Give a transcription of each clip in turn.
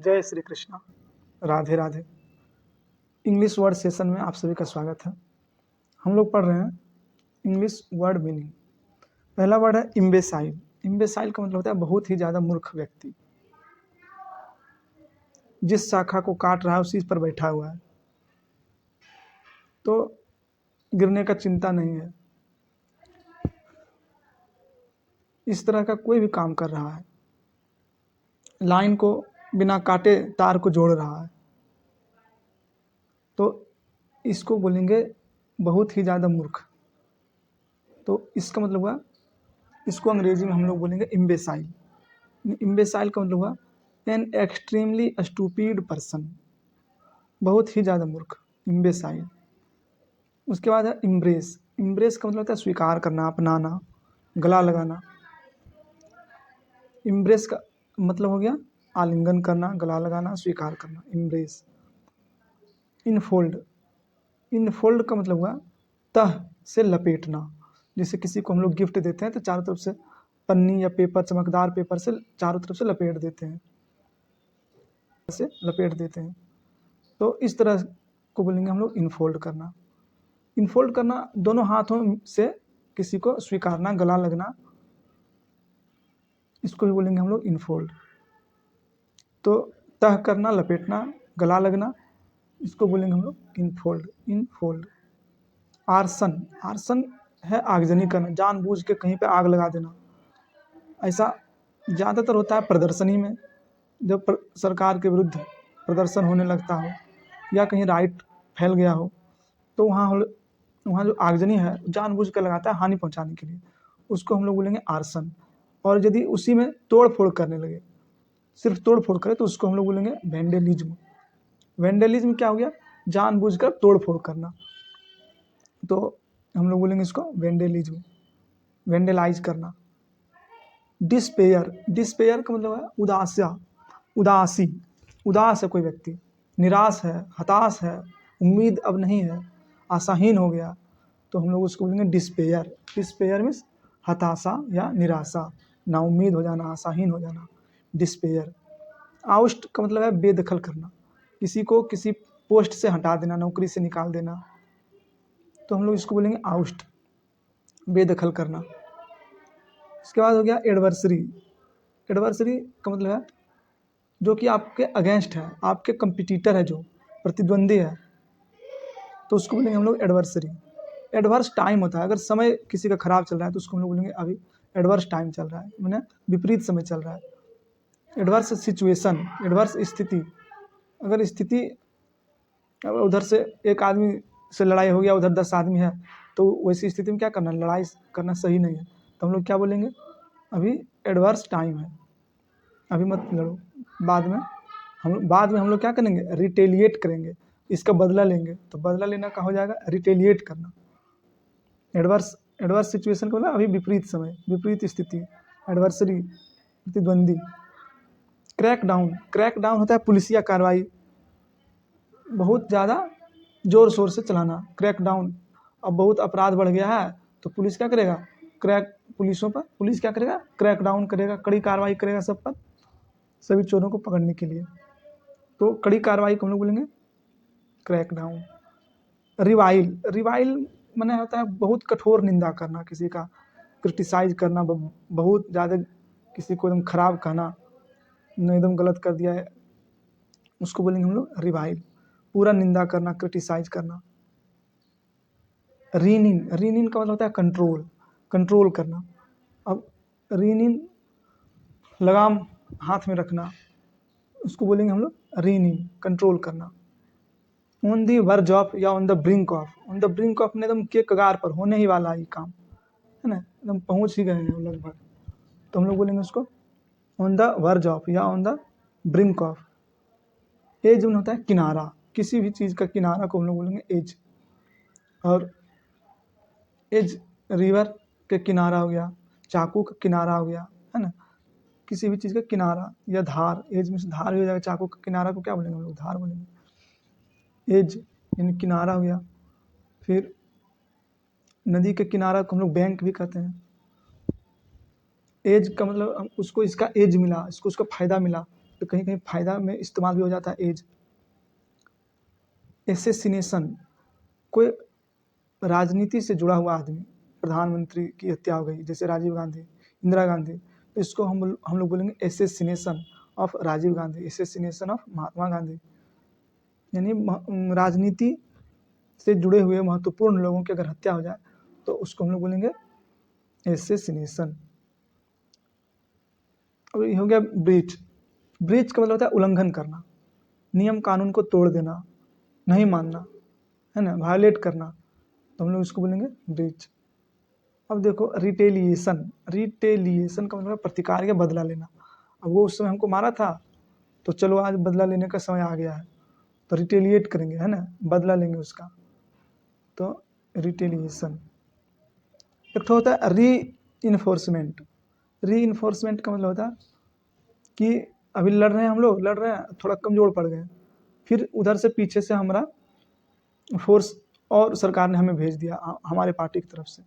जय Shri Krishna, Radhe Radhe. English word session में आप सभी का स्वागत है। हम लोग पढ़ रहे हैं इंग्लिश वर्ड मीनिंग। पहला वर्ड है इम्बेसाइल। इम्बेसाइल का मतलब होता है बहुत ही ज़्यादा मूर्ख व्यक्ति। जिस शाखा को काट रहा है उसी पर बैठा हुआ है, तो गिरने का चिंता नहीं है। इस तरह का कोई भी काम कर रहा है, लाइन को बिना काटे तार को जोड़ रहा है, तो इसको बोलेंगे बहुत ही ज़्यादा मूर्ख। तो इसका मतलब हुआ, इसको अंग्रेजी में हम लोग बोलेंगे इम्बेसाइल। इम्बेसाइल का मतलब हुआ एन एक्सट्रीमली स्टूपिड पर्सन, बहुत ही ज़्यादा मूर्ख, इम्बेसाइल। उसके बाद है इम्ब्रेस। इम्ब्रेस का मतलब होता है स्वीकार करना, अपनाना, गला लगाना। इम्ब्रेस का मतलब हो गया आलिंगन करना, गला लगाना, स्वीकार करना, इम्ब्रेस। इनफोल्ड। इनफोल्ड का मतलब हुआ तह से लपेटना। जैसे किसी को हम लोग गिफ्ट देते हैं तो चारों तरफ से पन्नी या पेपर, चमकदार पेपर से चारों तरफ से लपेट देते हैं, तो इस तरह को बोलेंगे हम लोग इनफोल्ड करना। इनफोल्ड करना दोनों हाथों से किसी को स्वीकारना, गला लगना, इसको भी बोलेंगे हम लोग इनफोल्ड। तो तह करना, लपेटना, गला लगना, इसको बोलेंगे हम लोग इनफोल्ड। इनफोल्ड। आर्सन। आर्सन है आगजनी करना, जानबूझ के कहीं पे आग लगा देना। ऐसा ज़्यादातर होता है प्रदर्शनी में, जब सरकार के विरुद्ध प्रदर्शन होने लगता हो या कहीं राइट फैल गया हो, तो वहाँ जो आगजनी है जानबूझ कर लगाता है हानि पहुँचाने के लिए, उसको हम लोग बोलेंगे आर्सन। और यदि उसी में तोड़ फोड़ करने लगे, सिर्फ तोड़ फोड़ करे, तो उसको हम लोग बोलेंगे वेंडलिज्म। वेंडलिज्म क्या हो गया? जानबूझकर तोड़ फोड़ करना, तो हम लोग बोलेंगे इसको वेंडलिज्म, वेंडलाइज करना। डिस्पेयर। डिस्पेयर का मतलब है उदास्या, उदासी। उदास है कोई व्यक्ति, निराश है, हताश है, उम्मीद अब नहीं है, आशाहीन हो गया, तो हम लोग उसको बोलेंगे डिस्पेयर। डिस्पेयर मीन्स हताशा या निराशा, नाउम्मीद हो जाना, आशाहीन हो जाना, डिस्पेयर। आउस्ट का मतलब है बेदखल करना, किसी को किसी पोस्ट से हटा देना, नौकरी से निकाल देना, तो हम लोग इसको बोलेंगे आउस्ट, बेदखल करना। इसके बाद हो गया एडवर्सरी। एडवर्सरी का मतलब है जो कि आपके अगेंस्ट है, आपके कंपिटिटर है, जो प्रतिद्वंदी है, तो उसको बोलेंगे हम लोग एडवर्सरी। एडवर्स टाइम होता है, अगर समय किसी का खराब चल रहा है तो उसको हम लोग बोलेंगे अभी एडवर्स टाइम चल रहा है, मैंने विपरीत समय चल रहा है। एडवर्स सिचुएशन, एडवर्स स्थिति, अगर स्थिति उधर से एक आदमी से लड़ाई हो गया, उधर 10 आदमी है, तो वैसी स्थिति में क्या करना, लड़ाई करना सही नहीं है, तो हम लोग क्या बोलेंगे, अभी एडवर्स टाइम है, अभी मत लड़ो, बाद में हम लोग क्या करेंगे, रिटेलिएट करेंगे, इसका बदला लेंगे, तो बदला लेना का हो जाएगा रिटेलिएट करना। एडवर्स सिचुएशन को ना अभी विपरीत समय, विपरीत स्थिति, एडवर्सरी, प्रतिद्वंदी। क्रैकडाउन। क्रैकडाउन होता है पुलिसिया कार्रवाई, बहुत ज़्यादा जोर शोर से चलाना, क्रैकडाउन। अब बहुत अपराध बढ़ गया है तो पुलिस क्या करेगा, पुलिस क्या करेगा, क्रैकडाउन करेगा, कड़ी कार्रवाई करेगा सब पर, सभी चोरों को पकड़ने के लिए, तो कड़ी कार्रवाई को हम लोग बोलेंगे क्रैकडाउन। रिवाइल। रिवाइल माने होता है बहुत कठोर निंदा करना, किसी का क्रिटिसाइज करना, बहुत ज़्यादा किसी को एकदम खराब कहना, एकदम गलत कर दिया है, उसको बोलेंगे हम लोग रिवाइल, पूरा निंदा करना, क्रिटिसाइज करना। रीन इन। रीन इन का मतलब होता है कंट्रोल, कंट्रोल करना। अब रीन इन लगाम हाथ में रखना, उसको बोलेंगे हम लोग रीन इन, कंट्रोल करना। ऑन दी वर्ज ऑफ या on the brink of. On the brink of ने एकदम के कगार पर, होने ही वाला ये काम है ना, एकदम पहुंच ही गए हैं लगभग, तो हम लोग बोलेंगे उसको ऑन द वर्ज ऑफ या on the brink of. Edge में होता है किनारा, किसी भी चीज़ का किनारा को हम लोग बोलेंगे एज। और एज रिवर के किनारा हो गया, चाकू का किनारा हो गया, है ना, किसी भी चीज़ का किनारा या धार, एज में से धार हो जाएगा, चाकू का किनारा को क्या बोलेंगे हम लोग, धार बोलेंगे। एज यानी किनारा हो गया। फिर नदी के किनारा को हम लोग बैंक भी कहते हैं। एज का मतलब उसको इसका एज मिला, इसको उसका फ़ायदा मिला, तो कहीं कहीं फ़ायदा में इस्तेमाल भी हो जाता है एज। एसेसिनेशन, कोई राजनीति से जुड़ा हुआ आदमी, प्रधानमंत्री की हत्या हो गई जैसे राजीव गांधी, इंदिरा गांधी, तो इसको हम लोग बोलेंगे assassination of Rajiv Gandhi, assassination of Mahatma Gandhi. यानी राजनीति से जुड़े हुए महत्वपूर्ण लोगों की अगर हत्या हो जाए तो उसको हम लोग बोलेंगे एसेसिनेशन। अब ये हो गया ब्रीच। ब्रीच का मतलब होता है उल्लंघन करना, नियम कानून को तोड़ देना, नहीं मानना, है ना, वायलेट करना, तो हम लोग इसको बोलेंगे ब्रीच। अब देखो रिटेलिएशन, रिटेलिएशन का मतलब प्रतिकार या बदला लेना। अब वो उस समय हमको मारा था तो चलो आज बदला लेने का समय आ गया है, तो रिटेलिएट करेंगे, है ना, बदला लेंगे उसका, तो रिटेलिएशन। एक तो होता है री इन्फोर्समेंट। री इन्फोर्समेंट का मतलब होता है कि अभी लड़ रहे हैं, हम लोग लड़ रहे हैं, थोड़ा कमज़ोर पड़ गए, फिर उधर से पीछे से हमारा फोर्स और सरकार ने हमें भेज दिया हमारे पार्टी की तरफ से,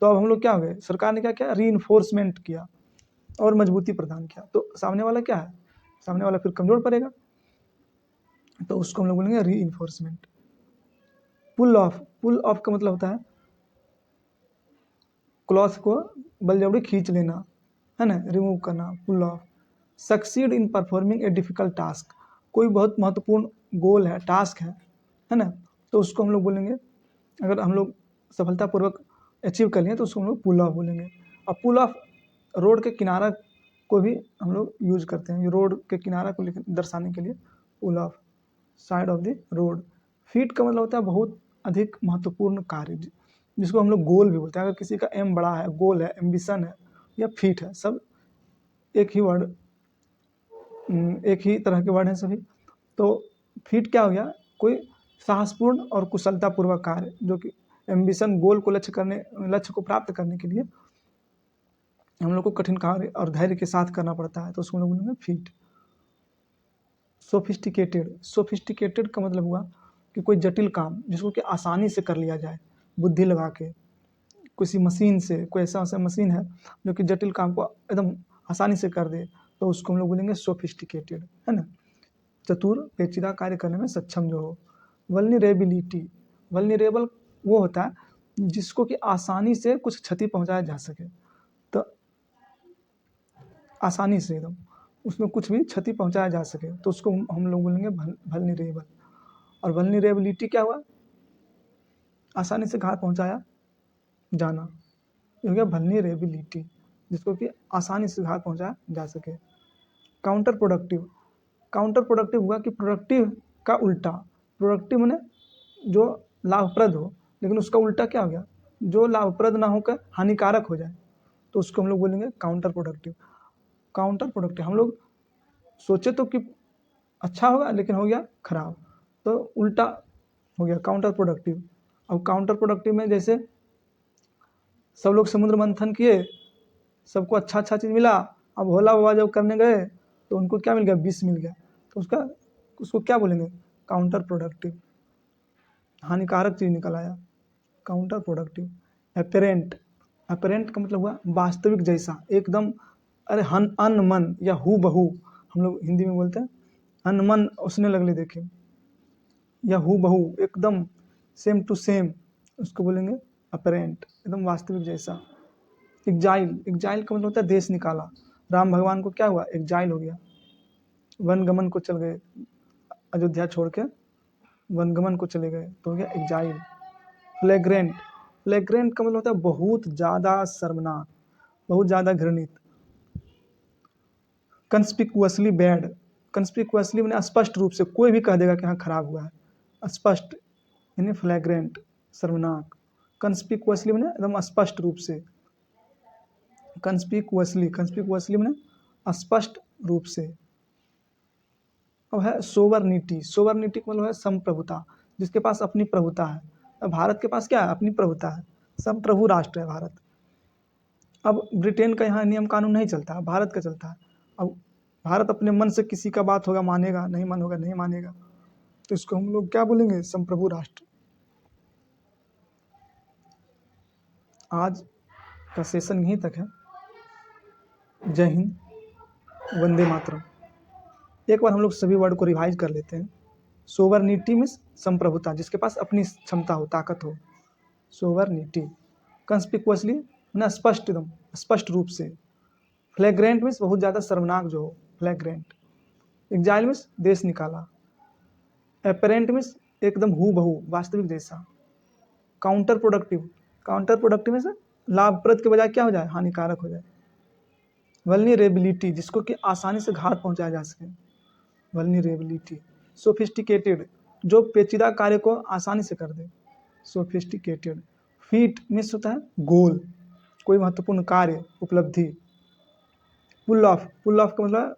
तो अब हम लोग क्या हो गए, सरकार ने क्या किया, री इन्फोर्समेंट किया और मजबूती प्रदान किया, तो सामने वाला क्या है, सामने वाला फिर कमज़ोर पड़ेगा, तो उसको हम लोग बोलेंगे reinforcement. Pull off, pull off का मतलब होता है क्लॉथ को बलजबरी खींच लेना, है ना, रिमूव करना, pull off. Succeed in performing a difficult task, कोई बहुत महत्वपूर्ण गोल है, टास्क है ना, तो उसको हम लोग बोलेंगे, अगर हम लोग सफलतापूर्वक अचीव कर लिए तो उसको हम लोग पुल ऑफ बोलेंगे। और पुल ऑफ रोड के किनारा को भी हम लोग यूज करते हैं, रोड के किनारा को दर्शाने के लिए pull off, side of the road. Feet का मतलब होता है बहुत अधिक महत्वपूर्ण कार्य, जिसको हम लोग गोल भी बोलते हैं। अगर किसी का एम बड़ा है, गोल है, एम्बिशन है, या फीट है, सब एक ही वर्ड, एक ही तरह के वर्ड हैं सभी। तो फीट क्या हो गया, कोई साहसपूर्ण और कुशलतापूर्वक कार्य, जो कि एम्बिशन, गोल को लक्ष्य को प्राप्त करने के लिए हम लोग को कठिन कार्य और धैर्य के साथ करना पड़ता है, तो उसको हम लोग बोलेंगे फीट। सोफिस्टिकेटेड, सोफिस्टिकेटेड का मतलब हुआ कि कोई जटिल काम जिसको कि आसानी से कर लिया जाए, बुद्धि लगा के, किसी मशीन से, कोई ऐसा मशीन है जो कि जटिल काम को एकदम आसानी से कर दे, तो उसको हम लोग बोलेंगे सोफिस्टिकेटेड, है ना, चतुर, पेचीदा कार्य करने में सक्षम जो हो। वल्नरेबिलिटी, वल्नरेबल वो होता है जिसको कि आसानी से कुछ क्षति पहुंचाया जा सके, तो आसानी से एकदम उसमें कुछ भी क्षति पहुंचाया जा सके, तो उसको हम लोग बोलेंगे वल्नरेबल। और वल्नरेबिलिटी क्या हुआ, आसानी से घात पहुंचाया जाना, ये हो गया वल्नरेबिलिटी, जिसको कि आसानी से घात पहुंचाया जा सके। काउंटर प्रोडक्टिव, काउंटर प्रोडक्टिव हुआ कि प्रोडक्टिव का उल्टा, प्रोडक्टिव माने जो लाभप्रद हो, लेकिन उसका उल्टा क्या हो गया, जो लाभप्रद ना होकर हानिकारक हो जाए, तो उसको हम लोग बोलेंगे काउंटर प्रोडक्टिव। काउंटर प्रोडक्टिव हम लोग सोचे तो कि अच्छा होगा लेकिन हो गया खराब, तो उल्टा हो गया काउंटर प्रोडक्टिव। अब काउंटर प्रोडक्टिव में जैसे सब लोग समुद्र मंथन किए, सबको अच्छा अच्छा चीज़ मिला, अब भोला बाबा जब करने गए तो उनको क्या मिल गया, विष मिल गया, तो उसको क्या बोलेंगे, काउंटर प्रोडक्टिव, हानिकारक चीज़ निकल आया, काउंटर प्रोडक्टिव। अपेरेंट, अपेरेंट का मतलब हुआ वास्तविक जैसा, एकदम, अरे अनमन या हु बहू, हम लोग हिंदी में बोलते हैं अनमन उसने लगले देखे, या हु बहू एकदम सेम टू सेम, उसको बोलेंगे अपेरेंट, एकदम वास्तविक जैसा। एग्जाइल, एग्जाइल का मतलब होता है देश निकाला, राम भगवान को क्या हुआ, एग्जाइल हो गया, वनगमन को चल गए, अयोध्या छोड़ के वनगमन को चले गए, तो हो गया एग्जाइल। फ्लैग्रेंट, फ्लैग्रेंट का मतलब होता है बहुत ज़्यादा शर्मनाक, बहुत ज़्यादा घृणित। कंस्पिकुअसली बैड, कंस्पिकुअसली मैंने स्पष्ट रूप से, कोई भी कह देगा कि हाँ खराब हुआ है, स्पष्ट यानी फ्लैग्रेंट, शर्मनाक। कंस्पिकुअसली मैंने एकदम स्पष्ट रूप से, कंस्पिकुअसली, कंस्पिकुअसली मैंने स्पष्ट रूप से। अब है सोवरनिटी, सोवरनिटी का मतलब है संप्रभुता, जिसके पास अपनी प्रभुता है। अब भारत के पास क्या है, अपनी प्रभुता है, संप्रभु राष्ट्र है भारत। अब ब्रिटेन का यहाँ नियम कानून नहीं चलता, भारत का चलता है। अब भारत अपने मन से किसी का बात होगा मानेगा, नहीं मन होगा नहीं मानेगा, तो इसको हम लोग क्या बोलेंगे, संप्रभु राष्ट्र। आज का सेशन यहीं तक है। जय हिंद, वंदे मातरम। एक बार हम लोग सभी वर्ड को रिवाइज कर लेते हैं। सोवरनिटी मीन्स संप्रभुता, जिसके पास अपनी क्षमता हो, ताकत हो, सोवरनिटी। कंस्पिकुअसली ना, स्पष्ट, एकदम स्पष्ट रूप से। फ्लैग्रेंट मीन्स बहुत ज़्यादा शर्मनाक जो हो, फ्लैग्रेंट। एग्जाइल मीन्स देश निकाला। एपरेंट मीन्स एकदम हू बहू, वास्तविक जैसा। Counter productive, counter productive means लाभप्रद के बजाय क्या हो जाए, हानिकारक हो जाए। वल्नरेबिलिटी, जिसको कि आसानी से घात पहुंचाया जा सके, वल्नरेबिलिटी। सोफिस्टिकेटेड, जो पेचीदा कार्य को आसानी से कर दे, सोफिस्टिकेटेड। फीट मीन्स होता है गोल, कोई महत्वपूर्ण कार्य, उपलब्धि। पुल ऑफ, पुल ऑफ का मतलब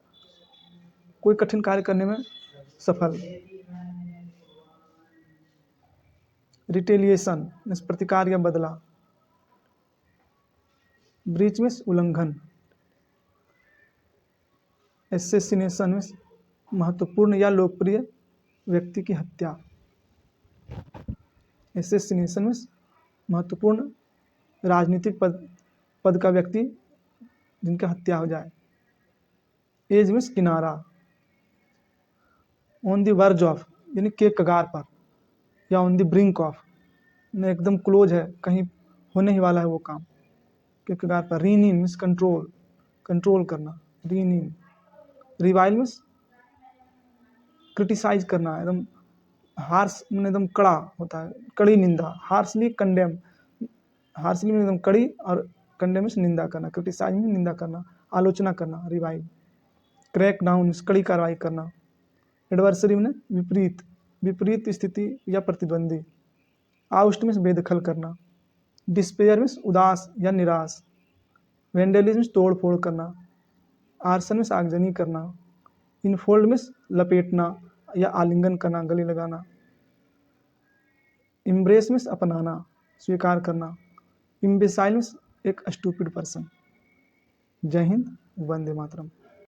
कोई कठिन कार्य करने में सफल। रिटेलिएशन मीन्स प्रतिकार या बदला। ब्रीच मीन्स उल्लंघन। एसेसिनेशन मीन्स महत्वपूर्ण या लोकप्रिय व्यक्ति की हत्या। एसेसिनेशन मीन्स महत्वपूर्ण राजनीतिक पद का व्यक्ति जिनकी हत्या हो जाए। एज मीन्स किनारा। ऑन द वर्ज ऑफ यानी के कगार पर, या ऑन द ब्रिंक ऑफ एकदम क्लोज है, कहीं होने ही वाला है वो काम, के कगार पर। रीन इन मीन्स कंट्रोल, कंट्रोल करना, रीन इन। रिवाइल मीन्स क्रिटिसाइज करना, एकदम हार्श में एकदम कड़ा होता है, कड़ी निंदा। हार्शली कंडेम, हार्शली में एकदम कड़ी, और कंडेम मीन्स निंदा करना, क्रिटिसाइज में निंदा करना, आलोचना करना, रिवाइल। क्रैक डाउन मीन्स कड़ी कार्रवाई करना। एडवर्सरी में विपरीत, विपरीत स्थिति या प्रतिद्वंदी। आउस्ट मीन्स बेदखल करना। डिस्पेयर मीन्स उदास या निराश। वेंडेलिज्म मीन्स तोड़ फोड़ करना। आर्सन मीन्स आगजनी करना। इनफोल्ड मीन्स लपेटना या आलिंगन करना, गले लगाना। इम्ब्रेस मीन्स अपनाना, स्वीकार करना। इम्बेसाइल मीन्स एक स्टूपिड पर्सन। जय हिंद, वंदे मातरम।